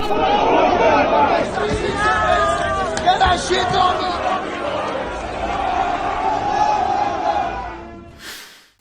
Get that shit on me!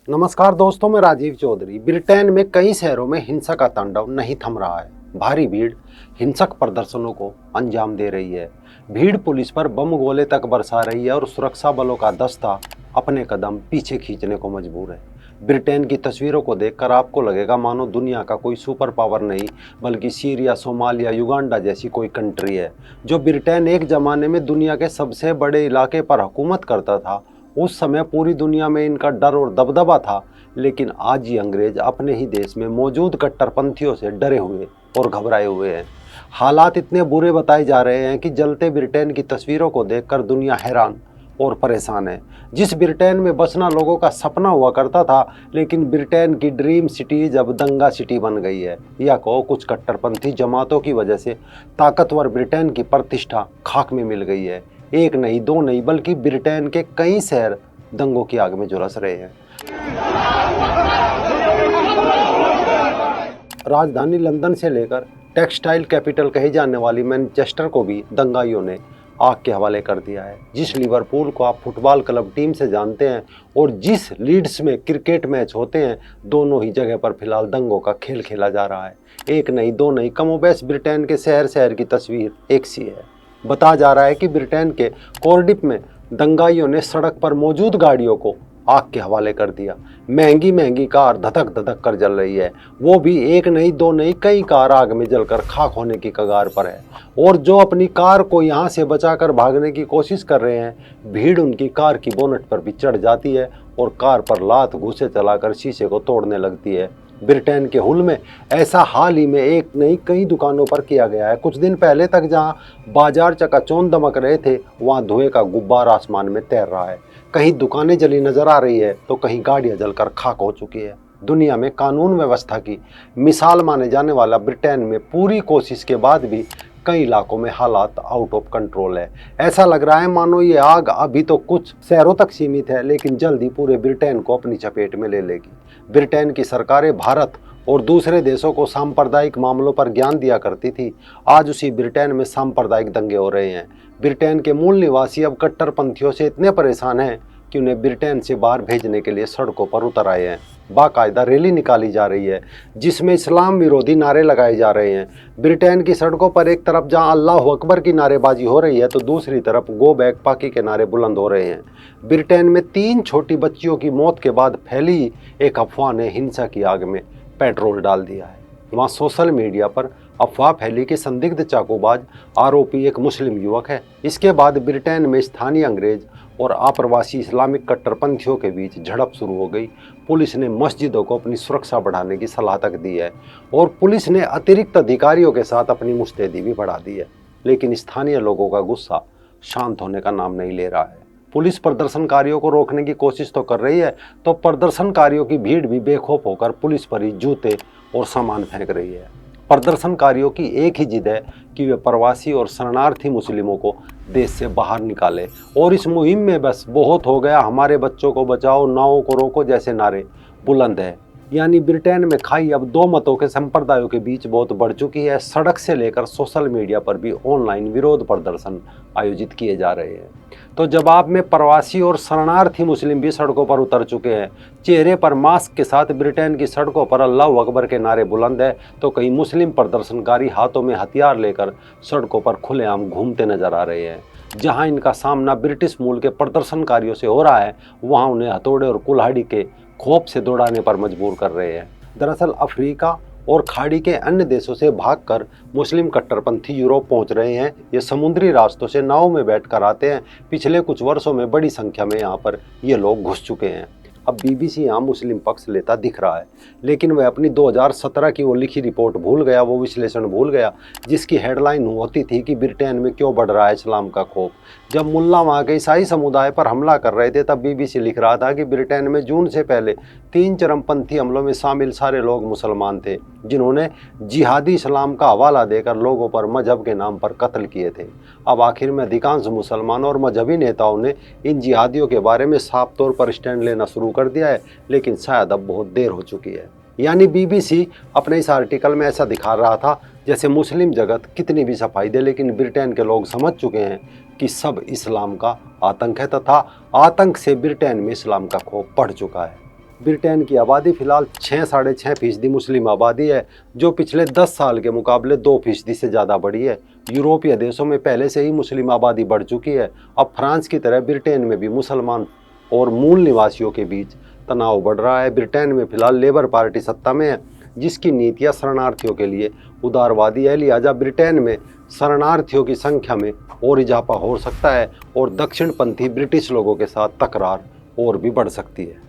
नमस्कार दोस्तों, मैं राजीव चौधरी। ब्रिटेन में कई शहरों में हिंसा का तांडव नहीं थम रहा है। भारी भीड़ हिंसक प्रदर्शनों को अंजाम दे रही है। भीड़ पुलिस पर बम गोले तक बरसा रही है और सुरक्षा बलों का दस्ता अपने कदम पीछे खींचने को मजबूर है। ब्रिटेन की तस्वीरों को देखकर आपको लगेगा मानो दुनिया का कोई सुपर पावर नहीं बल्कि सीरिया, सोमालिया, युगांडा जैसी कोई कंट्री है। जो ब्रिटेन एक ज़माने में दुनिया के सबसे बड़े इलाके पर हुकूमत करता था, उस समय पूरी दुनिया में इनका डर और दबदबा था, लेकिन आज ये अंग्रेज अपने ही देश में मौजूद कट्टरपंथियों से डरे हुए और घबराए हुए हैं। हालात इतने बुरे बताए जा रहे हैं कि जलते ब्रिटेन की तस्वीरों को देखकर दुनिया हैरान और परेशान है। जिस ब्रिटेन में बसना लोगों का सपना हुआ करता था, लेकिन ब्रिटेन की ड्रीम सिटी अब दंगा सिटी बन गई है। या कहो कुछ कट्टरपंथी जमातों की वजह से ताकतवर ब्रिटेन की प्रतिष्ठा खाक में मिल गई है। एक नहीं, दो नहीं, बल्कि ब्रिटेन के कई शहर दंगों की आग में झुलस रहे हैं। राजधानी लंदन से लेकर टेक्सटाइल कैपिटल कही जाने वाली मैनचेस्टर को भी दंगाइयों ने आग के हवाले कर दिया है। जिस लिवरपूल को आप फुटबॉल क्लब टीम से जानते हैं और जिस लीड्स में क्रिकेट मैच होते हैं, दोनों ही जगह पर फिलहाल दंगों का खेल खेला जा रहा है। एक नहीं, दो नहीं, कमोबेश ब्रिटेन के शहर शहर की तस्वीर एक सी है। बताया जा रहा है कि ब्रिटेन के कार्डिफ में दंगाइयों ने सड़क पर मौजूद गाड़ियों को आग के हवाले कर दिया। महंगी महंगी कार धधक धधक कर जल रही है। वो भी एक नहीं, दो नहीं, कई कार आग में जलकर खाक होने की कगार पर है। और जो अपनी कार को यहाँ से बचाकर भागने की कोशिश कर रहे हैं, भीड़ उनकी कार की बोनट पर भी चढ़ जाती है और कार पर लात घूंसे चलाकर शीशे को तोड़ने लगती है। ब्रिटेन के हुल में ऐसा हाल ही में एक नहीं कई दुकानों पर किया गया है। कुछ दिन पहले तक जहां बाजार चकाचौंध दमक रहे थे, वहां धुएं का गुब्बार आसमान में तैर रहा है। कहीं दुकानें जली नजर आ रही है तो कहीं गाड़ियां जलकर खाक हो चुकी है। दुनिया में कानून व्यवस्था की मिसाल माने जाने वाला ब्रिटेन में पूरी कोशिश के बाद भी कई इलाकों में हालात आउट ऑफ कंट्रोल है। ऐसा लग रहा है मानो ये आग अभी तो कुछ शहरों तक सीमित है, लेकिन जल्द ही पूरे ब्रिटेन को अपनी चपेट में ले लेगी। ब्रिटेन की सरकारें भारत और दूसरे देशों को सांप्रदायिक मामलों पर ज्ञान दिया करती थी। आज उसी ब्रिटेन में सांप्रदायिक दंगे हो रहे हैं। ब्रिटेन के मूल निवासी अब कट्टरपंथियों से इतने परेशान हैं कि उन्हें ब्रिटेन से बाहर भेजने के लिए सड़कों पर उतर आए हैं। बाकायदा रैली निकाली जा रही है जिसमें इस्लाम विरोधी नारे लगाए जा रहे हैं। ब्रिटेन की सड़कों पर एक तरफ जहां अल्लाह अकबर की नारेबाजी हो रही है तो दूसरी तरफ गो बैक पाकी के नारे बुलंद हो रहे हैं। ब्रिटेन में 3 छोटी बच्चियों की मौत के बाद फैली एक अफवाह ने हिंसा की आग में पेट्रोल डाल दिया है। वहाँ सोशल मीडिया पर अफवाह फैली कि संदिग्ध चाकूबाज आरोपी एक मुस्लिम युवक है। इसके बाद ब्रिटेन में स्थानीय अंग्रेज और आप्रवासी इस्लामिक कट्टरपंथियों के बीच झड़प शुरू हो गई। पुलिस ने मस्जिदों को अपनी सुरक्षा बढ़ाने की सलाह तक दी है और पुलिस ने अतिरिक्त अधिकारियों के साथ अपनी मुस्तैदी भी बढ़ा दी है। लेकिन स्थानीय लोगों का गुस्सा शांत होने का नाम नहीं ले रहा है। पुलिस प्रदर्शनकारियों को रोकने की कोशिश तो कर रही है, तो प्रदर्शनकारियों की भीड़ भी बेखौफ होकर पुलिस पर ही जूते और सामान फेंक रही है। प्रदर्शनकारियों की एक ही जिद है कि वे प्रवासी और शरणार्थी मुस्लिमों को देश से बाहर निकाले और इस मुहिम में बस बहुत हो गया, हमारे बच्चों को बचाओ, नावों को रोको जैसे नारे बुलंद है। यानी ब्रिटेन में खाई अब 2 मतों के संप्रदायों के बीच बहुत बढ़ चुकी है। सड़क से लेकर सोशल मीडिया पर भी ऑनलाइन विरोध प्रदर्शन आयोजित किए जा रहे हैं। तो जवाब में प्रवासी और शरणार्थी मुस्लिम भी सड़कों पर उतर चुके हैं। चेहरे पर मास्क के साथ ब्रिटेन की सड़कों पर अल्लाह अकबर के नारे बुलंद है, तो कई मुस्लिम प्रदर्शनकारी हाथों में हथियार लेकर सड़कों पर खुलेआम घूमते नजर आ रहे हैं। जहां इनका सामना ब्रिटिश मूल के प्रदर्शनकारियों से हो रहा है, वहां उन्हें हथौड़े और कुल्हाड़ी के खौफ से दौड़ाने पर मजबूर कर रहे हैं। दरअसल अफ्रीका और खाड़ी के अन्य देशों से भागकर मुस्लिम कट्टरपंथी यूरोप पहुंच रहे हैं। ये समुद्री रास्तों से नाव में बैठकर आते हैं। पिछले कुछ वर्षों में बड़ी संख्या में यहाँ पर ये लोग घुस चुके हैं। अब बीबीसी यहाँ मुस्लिम पक्ष लेता दिख रहा है, लेकिन वह अपनी 2017 की वो लिखी रिपोर्ट भूल गया, वो विश्लेषण भूल गया जिसकी हेडलाइन होती थी कि ब्रिटेन में क्यों बढ़ रहा है इस्लाम का खौफ। जब मुल्ला वहाँ के ईसाई समुदाय पर हमला कर रहे थे, तब बीबीसी लिख रहा था कि ब्रिटेन में जून से पहले 3 चरमपंथी हमलों में शामिल सारे लोग मुसलमान थे, जिन्होंने जिहादी इस्लाम का हवाला देकर लोगों पर मजहब के नाम पर कत्ल किए थे। अब आखिर में अधिकांश मुसलमानों और मजहबी नेताओं ने इन जिहादियों के बारे में साफ तौर पर स्टैंड लेना शुरू कर दिया है, लेकिन शायद अब बहुत देर हो चुकी है। यानी बीबीसी अपने इस आर्टिकल में ऐसा दिखा रहा था जैसे मुस्लिम जगत कितनी भी सफाई दे, लेकिन ब्रिटेन के लोग समझ चुके हैं कि सब इस्लाम का आतंक है, तथा आतंक से ब्रिटेन में इस्लाम का खौफ बढ़ चुका है। ब्रिटेन की आबादी फिलहाल 6-6.5% मुस्लिम आबादी है, जो पिछले 10 साल के मुकाबले 2% से ज़्यादा बढ़ी है। यूरोपीय देशों में पहले से ही मुस्लिम आबादी बढ़ चुकी है। अब फ्रांस की तरह ब्रिटेन में भी मुसलमान और मूल निवासियों के बीच तनाव बढ़ रहा है। ब्रिटेन में फिलहाल लेबर पार्टी सत्ता में है, जिसकी नीतियां शरणार्थियों के लिए उदारवादी है। लिहाजा ब्रिटेन में शरणार्थियों की संख्या में और इजाफा हो सकता है और दक्षिणपंथी ब्रिटिश लोगों के साथ तकरार और भी बढ़ सकती है।